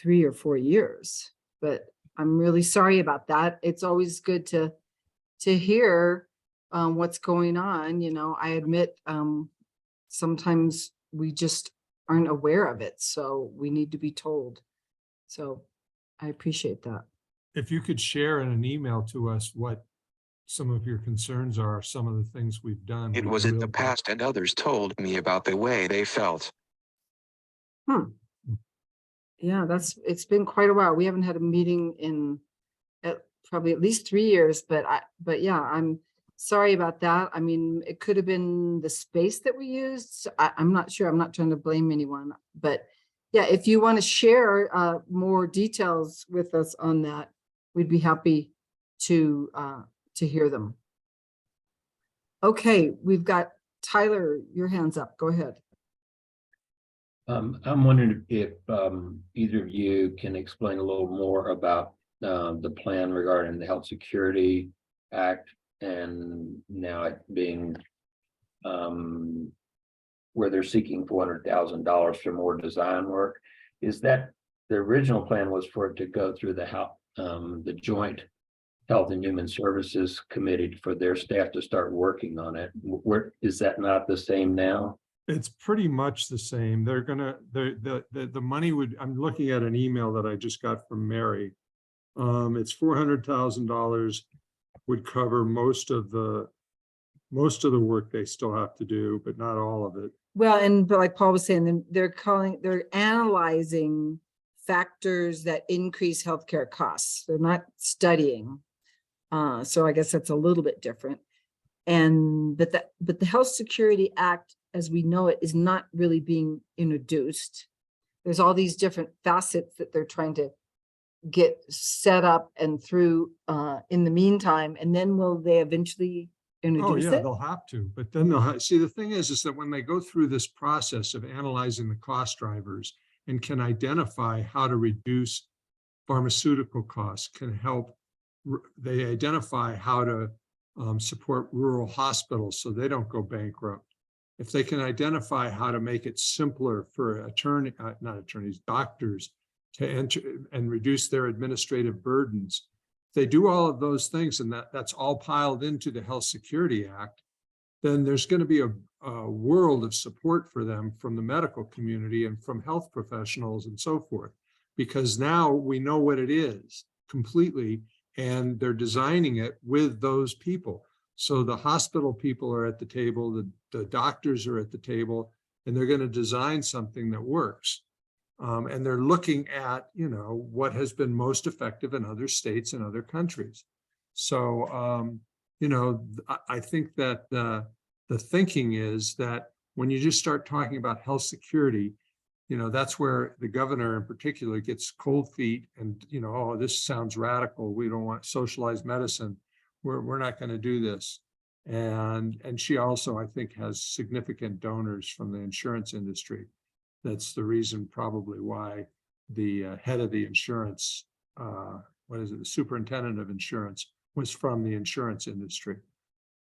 3 or 4 years, but I'm really sorry about that. It's always good to hear what's going on. I admit sometimes we just aren't aware of it, so we need to be told. So I appreciate that. If you could share in an email to us what some of your concerns are, some of the things we've done. It we'd was be in the real- past and others told me about the way they felt. Yeah, it's been quite a while. We haven't had a meeting in probably at least 3 years, but yeah, I'm sorry about that. I mean, it could have been the space that we used. I'm not sure. I'm not trying to blame anyone, but yeah, if you want to share more details with us on that, we'd be happy to hear them. Okay, we've got Tyler, your hand's up. Go ahead. I'm wondering if either of you can explain a little more about the plan regarding the Health Security Act and now it being where they're seeking $400,000 for more design work. Is that the original plan was for it to go through the joint Health and Human Services Committee for their staff to start working on it? Where is that not the same now? It's pretty much the same. They're gonna, the money would, I'm looking at an email that I just got from Mary. It's $400,000 would cover most of the work they still have to do, but not all of it. Well, but like Paul was saying, then they're analyzing factors that increase healthcare costs. They're not studying. So I guess that's a little bit different. But the Health Security Act, as we know it, is not really being introduced. There's all these different facets that they're trying to get set up and through in the meantime, and then will they eventually Oh, introduce yeah, it? they'll have to, but then they'll see, the thing is that when they go through this process of analyzing the cost drivers and can identify how to reduce pharmaceutical costs, can help, they identify how to support rural hospitals so they don't go bankrupt. If they can identify how to make it simpler for doctors to enter and reduce their administrative burdens. If they do all of those things, and that's all piled into the Health Security Act, then there's going to be a world of support for them from the medical community and from health professionals and so forth, because now we know what it is completely, and they're designing it with those people. So the hospital people are at the table, the doctors are at the table, and they're going to design something that works. And they're looking at, what has been most effective in other states and other countries. So, I think that the thinking is that when you just start talking about health security, that's where the governor in particular gets cold feet and, oh, this sounds radical. We don't want socialized medicine. We're not going to do this. And she also, I think, has significant donors from the insurance industry. That's the reason probably why the head of the insurance, the superintendent of insurance was from the insurance industry.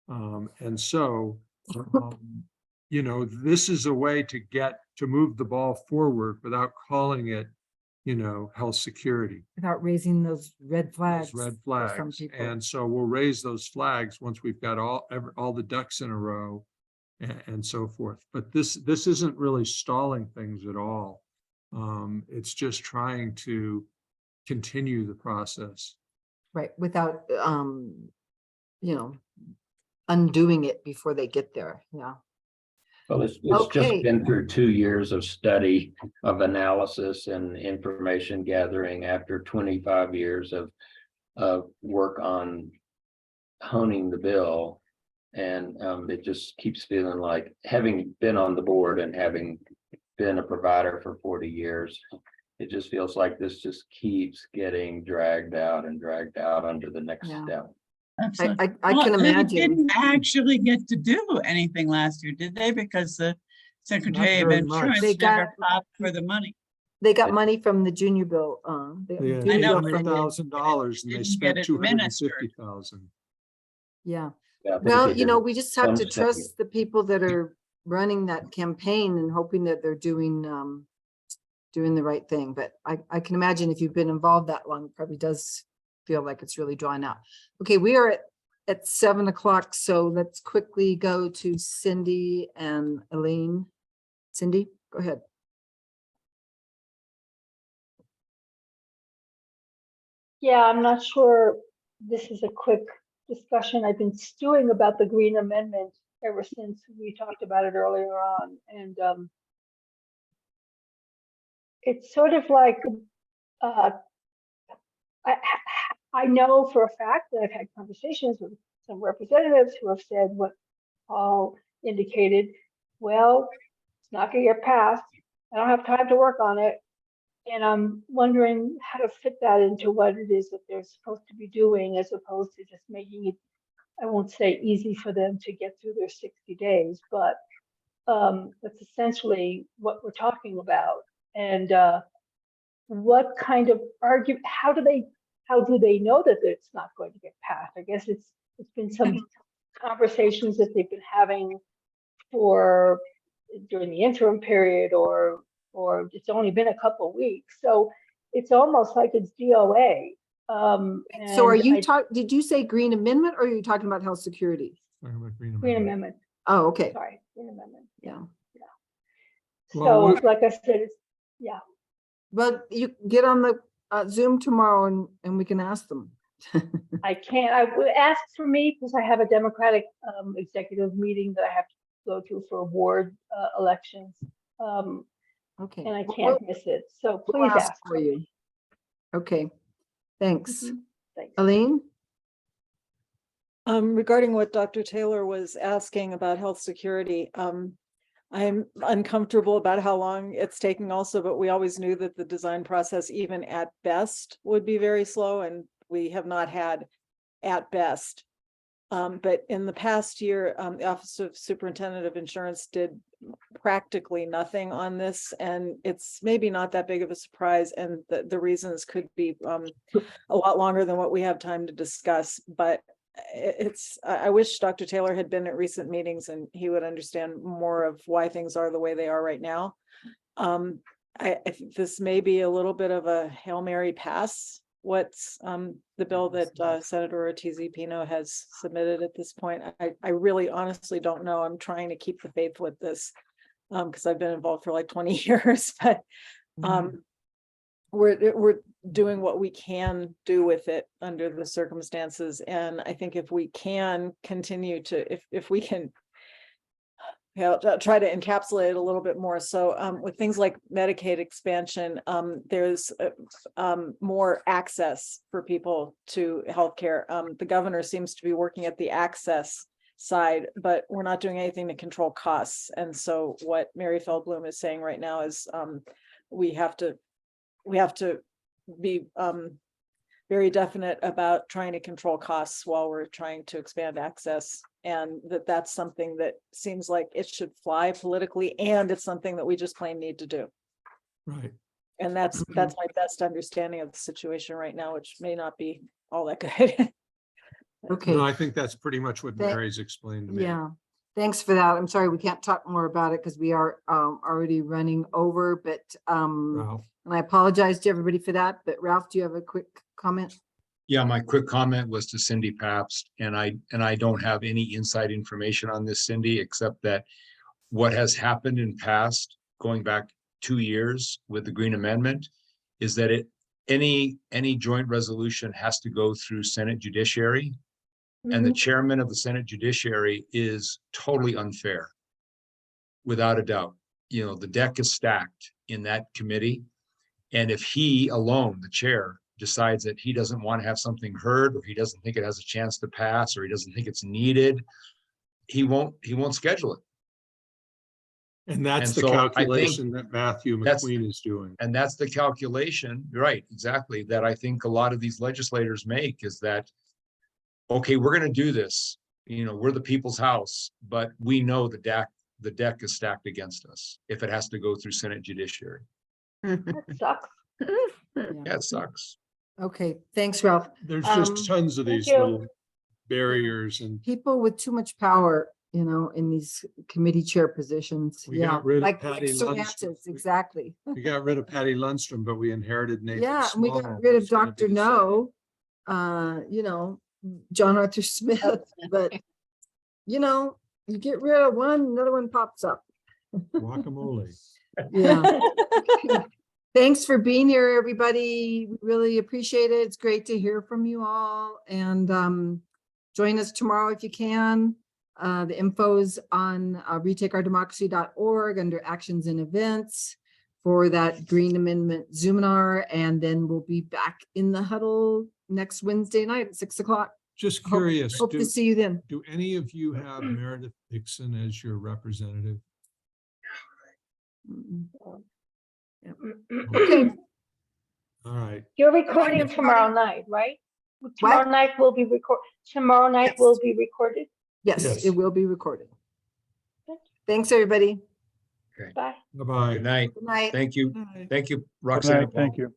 And so, this is a way to move the ball forward without calling it, health security. Without raising those red flags. Those red for some flags. people. And so we'll raise those flags once we've got all the ducks in a row and so forth. But this isn't really stalling things at all. It's just trying to continue the process. Right, without, undoing it before they get there, yeah. Well, it's Okay. just been through 2 years of study, of analysis and information gathering after 25 years of work on honing the bill. And it just keeps feeling like, having been on the board and having been a provider for 40 years, it just feels like this just keeps getting dragged out under the next Yeah. step. Absolutely. I Well, can they imagine. didn't actually get to do anything last year, did they? Because the Secretary of very much. Insurance They never got- popped for the money. They got money from the junior bill, Yeah, I know, but $800,000 and they didn't spent get administered. $250,000. yeah. Yeah, I think Well, they did we just have to one study. trust the people that are running that campaign and hoping that they're doing the right thing. But I can imagine if you've been involved that long, it probably does feel like it's really drawn out. Okay, we are at 7:00, so let's quickly go to Cindy and Elaine. Cindy, go ahead. Yeah, I'm not sure this is a quick discussion. I've been stewing about the Green Amendment ever since we talked about it earlier on. And it's sort of like, I know for a fact that I've had conversations with some representatives who have said what Paul indicated. Well, it's not going to get passed. I don't have time to work on it. And I'm wondering how to fit that into what it is that they're supposed to be doing, as opposed to just making it, I won't say easy for them to get through their 60 days, but that's essentially what we're talking about. And what kind of argument, how do they know that it's not going to get passed? I guess it's It's been some conversations that they've been having for during the interim period, or it's only been a couple of weeks. So it's almost like it's DOA. So are And you did you say green amendment or are you talking about health security? Talking about green Green amendment. amendment, Oh, okay. sorry, Green amendment. Yeah. So Well, like I said, it's, yeah. But you get on the Zoom tomorrow and we can ask them. I can't, I would ask for me because I have a Democratic executive meeting that I have to go to for ward elections. Okay. And I Well, can't miss it. So we'll please ask for you. Okay. Thanks. Mhm. Thanks. Elaine? Regarding what Dr. Taylor was asking about health security, I'm uncomfortable about how long it's taking also, but we always knew that the design process, even at best, would be very slow, and we have not had at best. But in the past year, the Office of Superintendent of Insurance did practically nothing on this, and it's maybe not that big of a surprise, and the reasons could be a lot longer than what we have time to discuss, but I wish Dr. Taylor had been at recent meetings and he would understand more of why things are the way they are right now. I think this may be a little bit of a Hail Mary pass. What's the bill that Senator Ortiz-Pino has submitted at this point? I really honestly don't know. I'm trying to keep the faith with this because I've been involved for like 20 years, but we're doing what we can do with it under the circumstances. And I think if we can continue to, if we can try to encapsulate it a little bit more. So with things like Medicaid expansion, there's more access for people to healthcare. The governor seems to be working at the access side, but we're not doing anything to control costs. And so what Mary Feldblum is saying right now is we have to be very definite about trying to control costs while we're trying to expand access. And that's something that seems like it should fly politically, and it's something that we just plain need to do. Right. And that's my best understanding of the situation right now, which may not be all that good. Okay. No, I think that's pretty much what Thank- Mary's explained to me. Yeah. Thanks for that. I'm sorry we can't talk more about it because we are already running over, but Ralph. and I apologize to everybody for that. But Ralph, do you have a quick comment? Yeah, my quick comment was to Cindy Pabst, and I don't have any inside information on this, Cindy, except that what has happened in past, going back 2 years with the Green Amendment, is that any joint resolution has to go through Senate Judiciary. And the chairman of the Senate Judiciary is totally unfair, without a doubt. You know, the deck is stacked in that committee. And if he alone, the chair, decides that he doesn't want to have something heard, or he doesn't think it has a chance to pass, or he doesn't think it's needed, he won't schedule it. And that's And the so I think calculation that Matthew McQueen is doing. And that's the calculation, right, exactly, that I think a lot of these legislators make, is that, okay, we're going to do this. You know, we're the people's house, but we know the deck is stacked against us if it has to go through Senate Judiciary. That sucks. Yeah, it sucks. Okay. Thanks, Ralph. There's just tons of thank these you. little barriers, and People with too much power, you know, in these committee chair positions. We Yeah, got rid of like Patty Sir Lundstrom. Francis, exactly. we got rid of Patty Lundstrom, but we inherited Nathan Yeah, and we Small, got rid of who's gonna be Dr. the No, you know, John Arthur Smith, but you know, you get rid of one, another one pops up. second guacamole. Yeah. Thanks for being here, everybody. We really appreciate it. It's great to hear from you all, and join us tomorrow if you can. The info's on retakeourdemocracy.org under actions and events for that Green Amendment Zoominar, and then we'll be back in the huddle next Wednesday night at 6 o'clock. Just curious, Hope to see you then. do any of you have Meredith Dixon as your representative? Okay. All right. You're recording tomorrow night, right? Tomorrow night will be tomorrow night Yes. will be recorded. Yes, Yes. it will be recorded. Thanks, everybody. Bye. Bye-bye. Good night. Good night. Thank you. Night. Thank you, Roxanne. and Paul. Thank you.